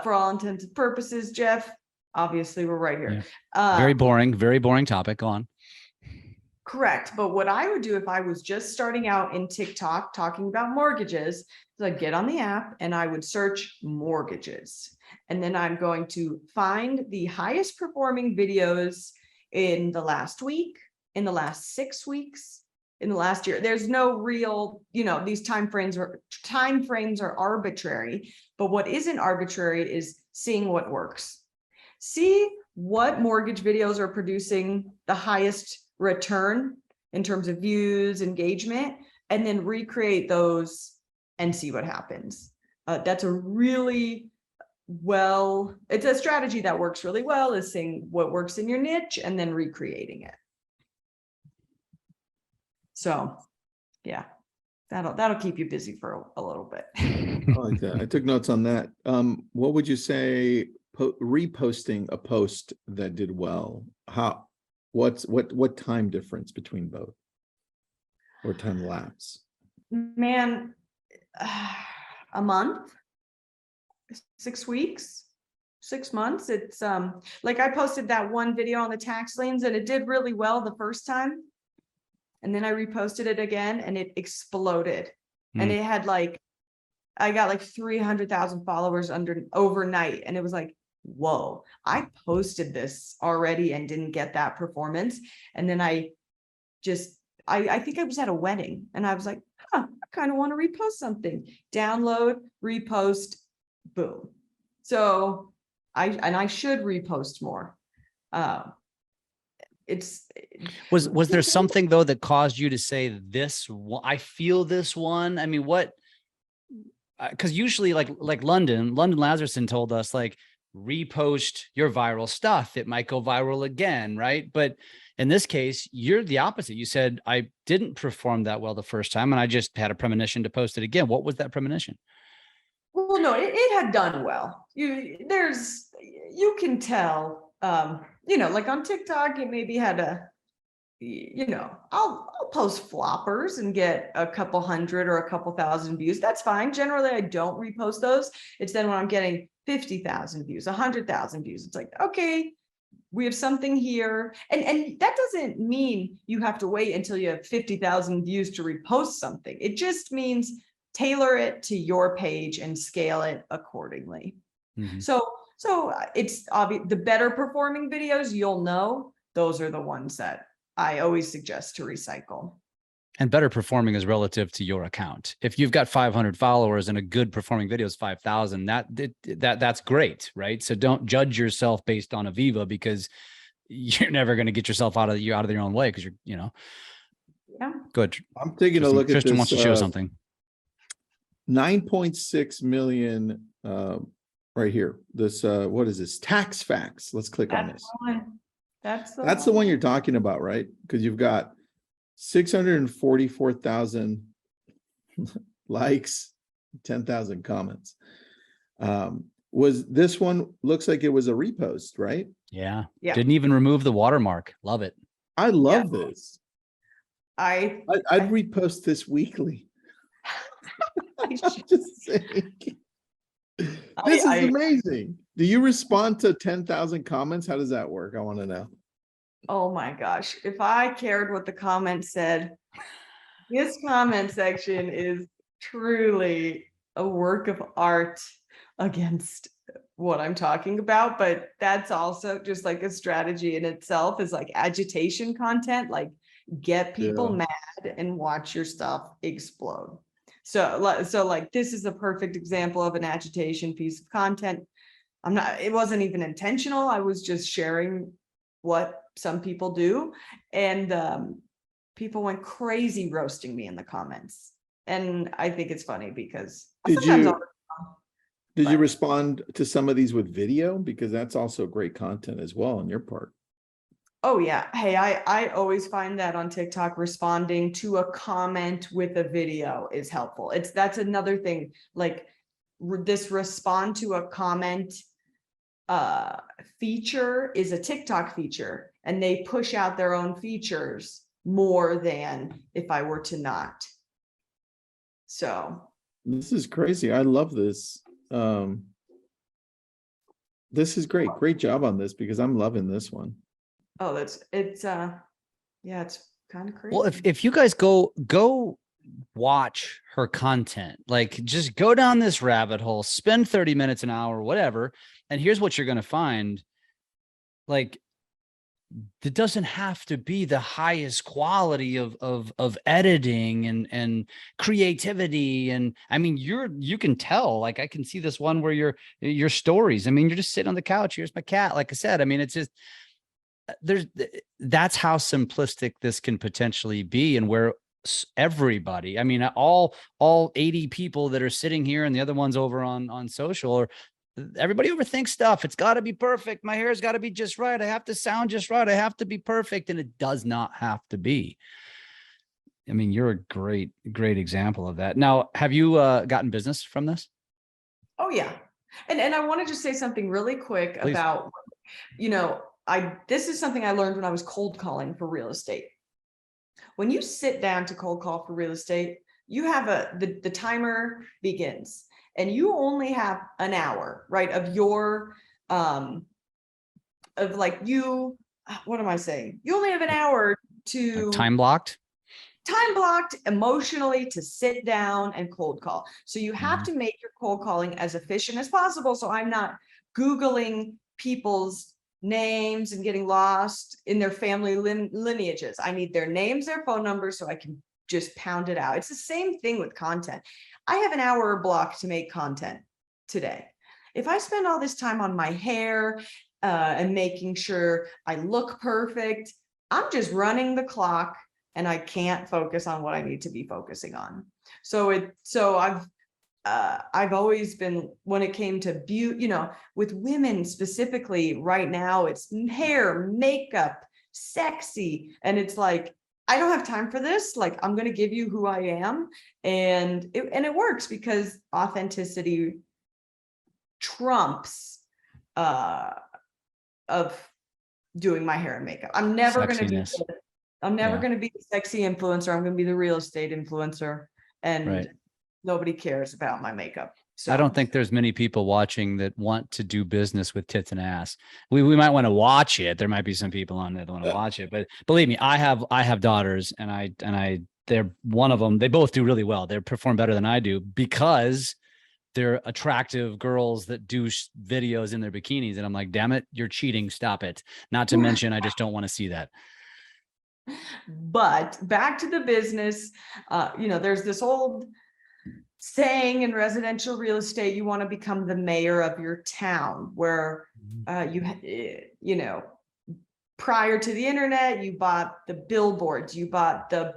for all intents and purposes, Jeff. Obviously, we're right here. Yeah. Very boring topic. Go on. Correct. But what I would do if I was just starting out in TikTok talking about mortgages is I'd get on the app and I would search mortgages. And then I'm going to find the highest performing videos in the last week, in the last 6 weeks, in the last year. There's no real, these time frames are arbitrary, but what isn't arbitrary is seeing what works. See what mortgage videos are producing the highest return in terms of views, engagement. and then recreate those and see what happens. That's a really it's a strategy that works really well, is seeing what works in your niche and then recreating it. So yeah, that'll keep you busy for a little bit. I like that. I took notes on that. What would you say reposting a post that did well? What time difference between both, or time lapse? Man, a month, 6 weeks, 6 months. It's like I posted that one video on the tax liens and it did really well the first time. And then I reposted it again and it exploded. And it had I got like 300,000 followers overnight. And it was like, whoa, I posted this already and didn't get that performance. And then I think I was at a wedding and I was like, I kind of want to repost something. Download, repost, boom. So I should repost more. Was there something though that caused you to say this? I feel this one. I mean, what? Because usually, like London Lazarson told us, like, repost your viral stuff. It might go viral again, right? But in this case, you're the opposite. You said, I didn't perform that well the first time, and I just had a premonition to post it again. What was that premonition? Well, no, it had done well. You can tell, like on TikTok, it maybe had I'll post floppers and get a couple hundred or a couple thousand views. That's fine. Generally, I don't repost those. It's then when I'm getting 50,000 views, 100,000 views. It's like, okay, we have something here. And that doesn't mean you have to wait until you have 50,000 views to repost something. It just means tailor it to your page and scale it accordingly. Mm-hmm. So it's obvious. The better performing videos, you'll know, those are the ones that I always suggest to recycle. And better performing is relative to your account. If you've got 500 followers and a good performing video is 5,000, that's great, right? So don't judge yourself based on Aviva, because you're never going to get yourself out of your own way, because Yeah. Good. I'm taking a look at Tristan this, wants to show something. 9.6 million right here. This what is this? Tax facts. Let's click on this. That's the one you're talking about, right? Because you've got 644,000 likes, 10,000 comments. Was this one, looks like it was a repost, right? Yeah. Didn't even remove the watermark. Love it. I love this. I'd I repost this weekly. I'm just saying. This is amazing. Do you respond to 10,000 comments? How does that work? I want to know. Oh my gosh. If I cared what the comments said, this comment section is truly a work of art against what I'm talking about. But that's also just like a strategy in itself, is like agitation content, like get people mad and watch your stuff explode. So like this is a perfect example of an agitation piece of content. It wasn't even intentional. I was just sharing what some people do. And people went crazy roasting me in the comments. And I think it's funny because did you respond to some of these with video? Because that's also great content as well on your part. Oh yeah. Hey, I always find that on TikTok, responding to a comment with a video is helpful. That's another thing, like this respond to a comment feature is a TikTok feature, and they push out their own features more than if I were to not. So this is crazy. I love this. This is great. Great job on this, because I'm loving this one. Oh, it's kind of crazy. Well, if you guys go watch her content, like just go down this rabbit hole, spend 30 minutes, an hour, whatever. And here's what you're going to find. Like, it doesn't have to be the highest quality of editing and creativity. And I mean, you can tell, like, I can see this one where your stories, I mean, you're just sitting on the couch. Here's my cat. Like I said, I mean, it's just, that's how simplistic this can potentially be, and where everybody. I mean, all 80 people that are sitting here and the other ones over on social, or everybody overthinks stuff. It's got to be perfect. My hair's got to be just right. I have to sound just right. I have to be perfect. And it does not have to be. I mean, you're a great example of that. Now, have you gotten business from this? Oh yeah. And I want to just say something really quick Please. about, this is something I learned when I was cold calling for real estate. When you sit down to cold call for real estate, you have the timer begins and you only have an hour, right? Of your, what am I saying? You only have an hour to Time blocked emotionally to sit down and cold call. So you have to make your cold calling as efficient as possible. So I'm not Googling people's names and getting lost in their family lineages. I need their names, their phone numbers, so I can just pound it out. It's the same thing with content. I have an hour block to make content today. If I spend all this time on my hair and making sure I look perfect, I'm just running the clock and I can't focus on what I need to be focusing on. So I've always been, when it came to beauty, with women specifically right now, it's hair, makeup, sexy. And it's like, I don't have time for this. Like, I'm going to give you who I am. And it works because authenticity trumps of doing my hair and makeup. I'm never going to be the sexy influencer. I'm going to be the real estate influencer. And nobody cares about my makeup. So I don't think there's many people watching that want to do business with tits and ass. We might want to watch it. There might be some people on there that want to watch it, but believe me, I have daughters and they're one of them. They both do really well. They perform better than I do because they're attractive girls that do videos in their bikinis. And I'm like, damn it, you're cheating. Stop it. Not to mention, I just don't want to see that. But back to the business, there's this old saying in residential real estate, you want to become the mayor of your town, where prior to the internet, you bought the billboards, you bought the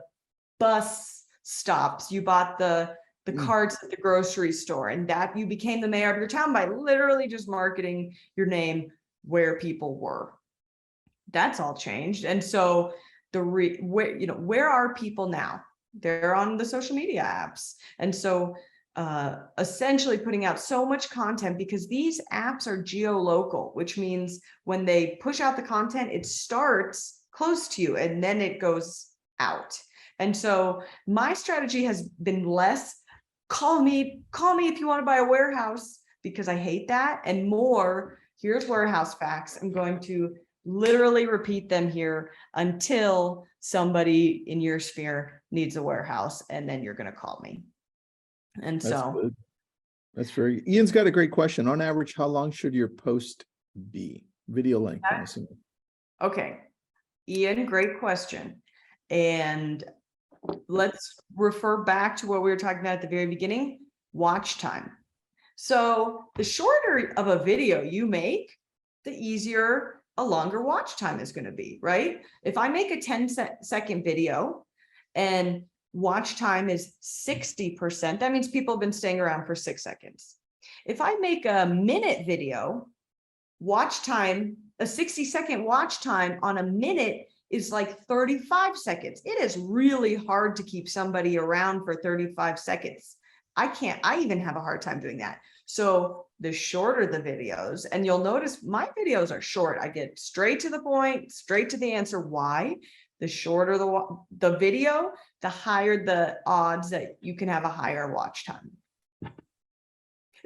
bus stops, you bought the carts at the grocery store, and that you became the mayor of your town by literally just marketing your name where people were. That's all changed. And so where are people now? They're on the social media apps. And so essentially putting out so much content, because these apps are geolocal, which means when they push out the content, it starts close to you and then it goes out. And so my strategy has been less, call me if you want to buy a warehouse, because I hate that, and more, here's warehouse facts. I'm going to literally repeat them here until somebody in your sphere needs a warehouse, and then you're going to call me. And good. That's very, Ian's got a great question. On average, how long should your post be? Video length, I'm assuming. Okay, Ian, great question. And let's refer back to what we were talking about at the very beginning, watch time. So the shorter of a video you make, the easier a longer watch time is going to be, right? If I make a 10-second video and watch time is 60%, that means people have been staying around for 6 seconds. If I make a minute video, watch time, a 60-second watch time on a minute is like 35 seconds. It is really hard to keep somebody around for 35 seconds. I even have a hard time doing that. So the shorter the videos, and you'll notice my videos are short. I get straight to the point, straight to the answer. Why? The shorter the video, the higher the odds that you can have a higher watch time.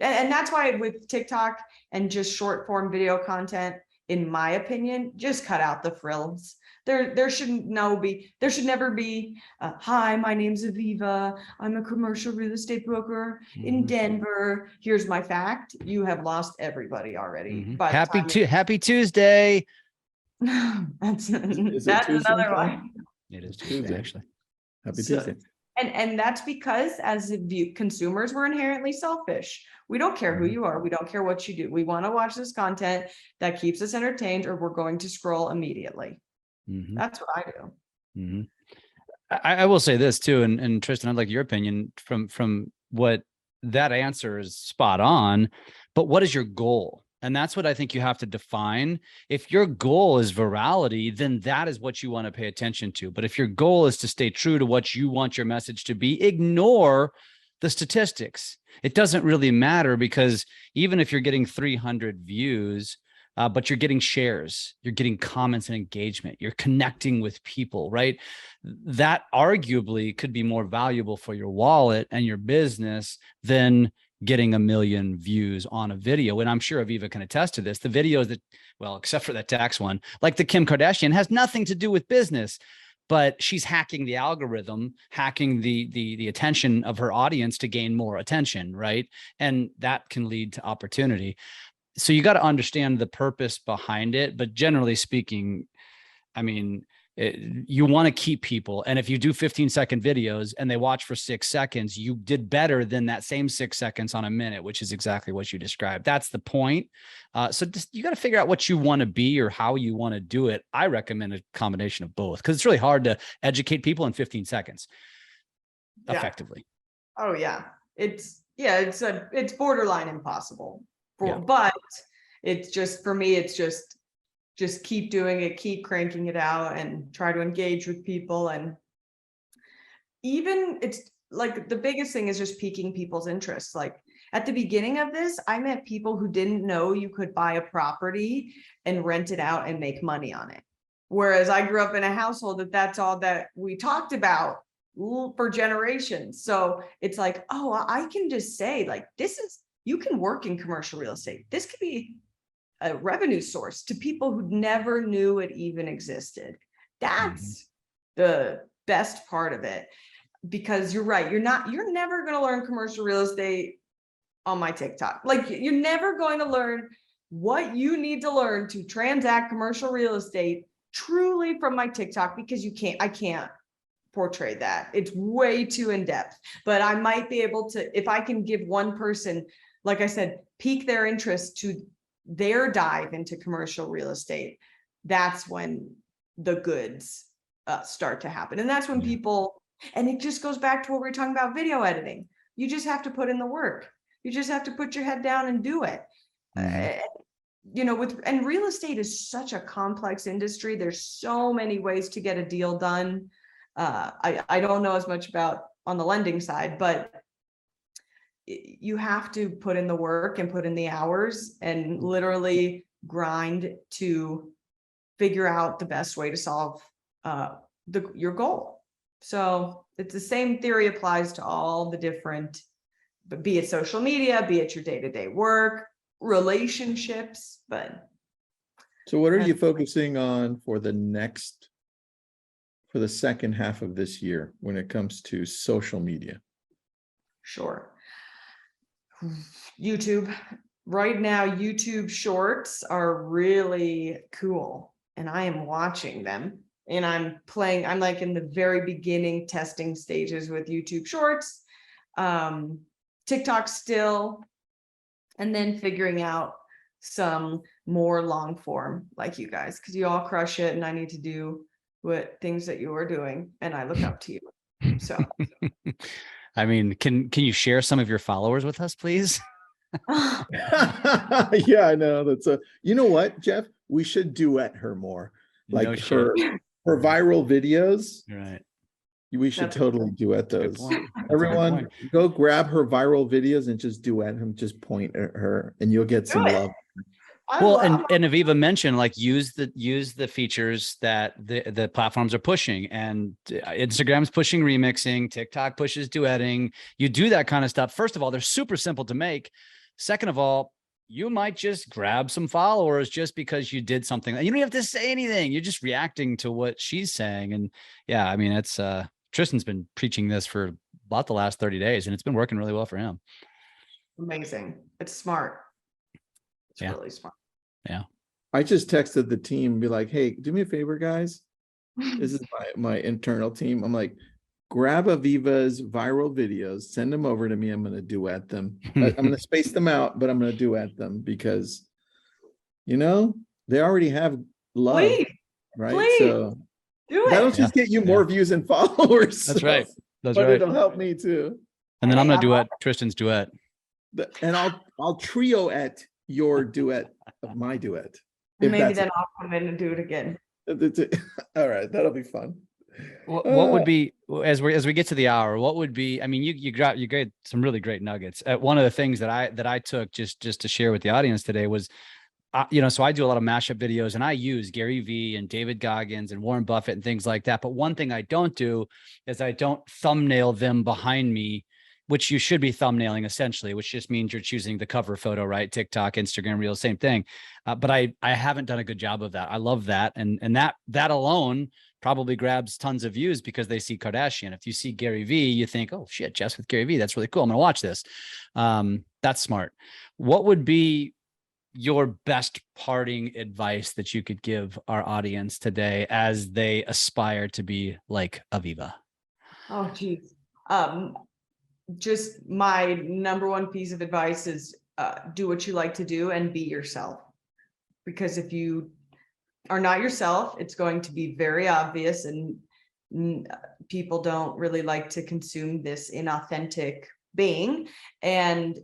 And that's why with TikTok and just short form video content, in my opinion, just cut out the frills. There should never be, hi, my name's Aviva. I'm a commercial real estate broker in Denver. Here's my fact. You have lost everybody already. Happy Tuesday. That's Tuesday, another one. It is Tuesday, actually. Happy Tuesday. And that's because as consumers, we're inherently selfish. We don't care who you are. We don't care what you do. We want to watch this content that keeps us entertained, or we're going to scroll immediately. That's what I do. I will say this too, and Tristan, I'd like your opinion from what that answer is spot on, but what is your goal? And that's what I think you have to define. If your goal is virality, then that is what you want to pay attention to. But if your goal is to stay true to what you want your message to be, ignore the statistics. It doesn't really matter, because even if you're getting 300 views, but you're getting shares, you're getting comments and engagement, you're connecting with people, right? That arguably could be more valuable for your wallet and your business than getting 1 million views on a video. And I'm sure Aviva can attest to this. The videos that, well, except for that tax one, like the Kim Kardashian, has nothing to do with business, but she's hacking the algorithm, hacking the attention of her audience to gain more attention, right? And that can lead to opportunity. So you got to understand the purpose behind it. But generally speaking, I mean, you want to keep people. And if you do 15-second videos and they watch for 6 seconds, you did better than that same 6 seconds on a minute, which is exactly what you described. That's the point. So just, you got to figure out what you want to be or how you want to do it. I recommend a combination of both, because it's really hard to educate people in 15 seconds effectively. Oh yeah. It's borderline impossible. Yeah. But it's just, for me, it's just keep doing it, keep cranking it out, and try to engage with people. And even, it's like, the biggest thing is just piquing people's interest. Like at the beginning of this, I met people who didn't know you could buy a property and rent it out and make money on it. Whereas I grew up in a household that's all that we talked about for generations. So it's like, oh, I can just say, like, you can work in commercial real estate. This could be a revenue source to people who never knew it even existed. That's the best part of it, because you're right. You're never going to learn commercial real estate on my TikTok. Like, you're never going to learn what you need to learn to transact commercial real estate truly from my TikTok, because I can't portray that. It's way too in depth. But I might be able to, if I can give one person, like I said, pique their interest to their dive into commercial real estate, that's when the goods start to happen. And that's when people, and it just goes back to what we were talking about, video editing. You just have to put in the work. You just have to put your head down and do it. And real estate is such a complex industry. There's so many ways to get a deal done. I don't know as much about on the lending side, but you have to put in the work and put in the hours and literally grind to figure out the best way to solve your goal. So it's the same theory applies to all the different, but be it social media, be it your day-to-day work, relationships. But so what are you focusing on for the second half of this year when it comes to social media? Sure. YouTube. Right now, YouTube shorts are really cool, and I am watching them, and I'm like in the very beginning testing stages with YouTube shorts, TikTok still, and then figuring out some more long form like you guys, because you all crush it, and I need to do what things that you are doing, and I look up to you. So I mean, can you share some of your followers with us, please? Yeah, I know. You know what, Jeff? We should duet her more. Like her viral videos. Right. We should totally duet those. Everyone, go grab her viral videos and just duet him. Just point at her, and you'll get some love. Well, and Aviva mentioned, like, use the features that the platforms are pushing, and Instagram's pushing remixing, TikTok pushes duetting. You do that kind of stuff. First of all, they're super simple to make. Second of all, you might just grab some followers just because you did something. You don't have to say anything. You're just reacting to what she's saying. And yeah, I mean, it's Tristan's been preaching this for about the last 30 days, and it's been working really well for him. Amazing. It's smart. It's really smart. Yeah. I just texted the team and be like, hey, do me a favor, guys. This is my internal team. I'm like, grab Aviva's viral videos, send them over to me. I'm going to duet them. I'm going to space them out, but I'm going to duet them because, they already have love, right? Please. So Do That'll it. just get you more views and followers. That's right. That's But right. it'll help me too. And then I'm going to duet Tristan's duet. And I'll trio at your duet of my duet. Maybe then I'll come in and do it again. All right, that'll be fun. What would be, as we get to the hour, what would be, I mean, you got some really great nuggets. One of the things that I took just to share with the audience today was, so I do a lot of mashup videos and I use Gary Vee and David Goggins and Warren Buffett and things like that. But one thing I don't do is I don't thumbnail them behind me, which you should be thumbnailing essentially, which just means you're choosing the cover photo, right? TikTok, Instagram Reels, same thing. But I haven't done a good job of that. I love that. And that alone probably grabs tons of views because they see Kardashian. If you see Gary Vee, you think, oh shit, Jess with Gary Vee, that's really cool. I'm going to watch this. That's smart. What would be your best parting advice that you could give our audience today as they aspire to be like Aviva? Oh, geez. Just my number one piece of advice is do what you like to do and be yourself. Because if you are not yourself, it's going to be very obvious, and people don't really like to consume this inauthentic being. And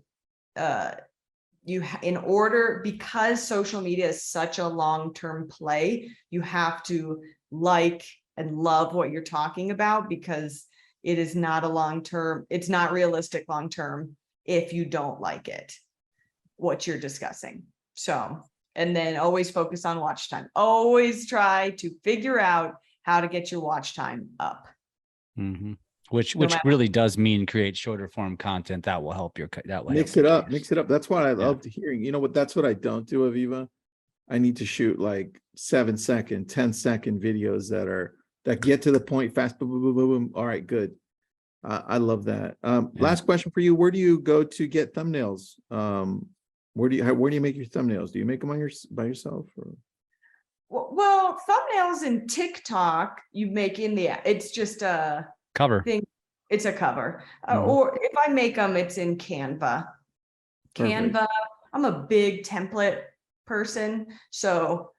because social media is such a long-term play, you have to like and love what you're talking about, because it is not a long-term, it's not realistic long-term if you don't like it, what you're discussing. So, and then always focus on watch time. Always try to figure out how to get your watch time up. Mm-hmm. Which really does mean create shorter form content that will help your, mix it up. That's what I love hearing. You know what? That's what I don't do, Aviva. I need to shoot like 7-second, 10-second videos that get to the point fast. Boom, boom, boom, boom, boom. All right, good. I love that. Last question for you. Where do you go to get thumbnails? Where do you make your thumbnails? Do you make them by yourself? Or? Well, thumbnails in TikTok, you make it's just a cover thing. It's a cover. Or if I make them, it's in Canva. Perfect. Canva. I'm a big template person. So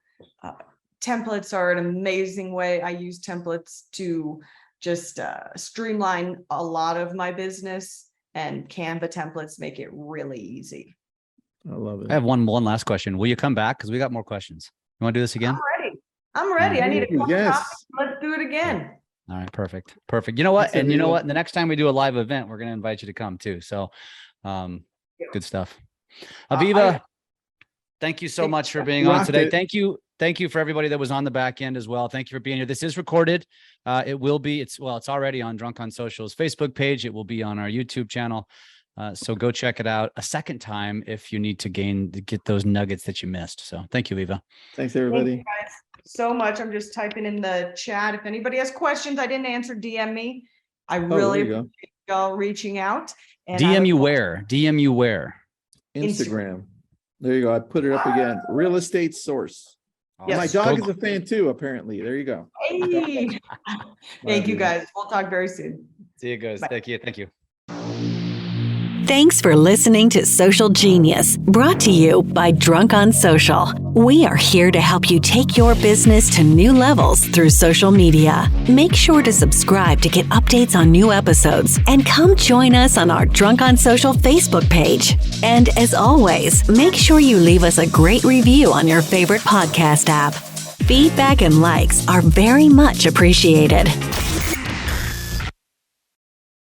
templates are an amazing way. I use templates to just streamline a lot of my business, and Canva templates make it really easy. I love it. I have one last question. Will you come back? Because we got more questions. You want to do this again? I'm ready. I need a cup of Yes. coffee. Let's do it again. All right, perfect. You know what? Thanks, And you know Aviva. what? The next time we do a live event, we're going to invite you to come too. So good stuff. Aviva, thank you so much for being on today. Thank you for everybody that was on the back end as well. Thank you for being here. This is recorded. It's already on Drunk on Social's Facebook page. It will be on our YouTube channel. So go check it out a second time if you need to get those nuggets that you missed. So thank you, Aviva. Thanks, everybody. Thank you guys so much. I'm just typing in the chat. If anybody has questions I didn't answer, DM me. I really appreciate y'all reaching out. And DM you where? Instagram. There you go. I put it up again. Real estate source. Yes. My dog is a fan too, apparently. There you go. Hey. Thank you guys. We'll talk very soon. See you guys. Bye. Thank you. Thanks for listening to Social Genius, brought to you by Drunk on Social. We are here to help you take your business to new levels through social media. Make sure to subscribe to get updates on new episodes, and come join us on our Drunk on Social Facebook page. And as always, make sure you leave us a great review on your favorite podcast app. Feedback and likes are very much appreciated.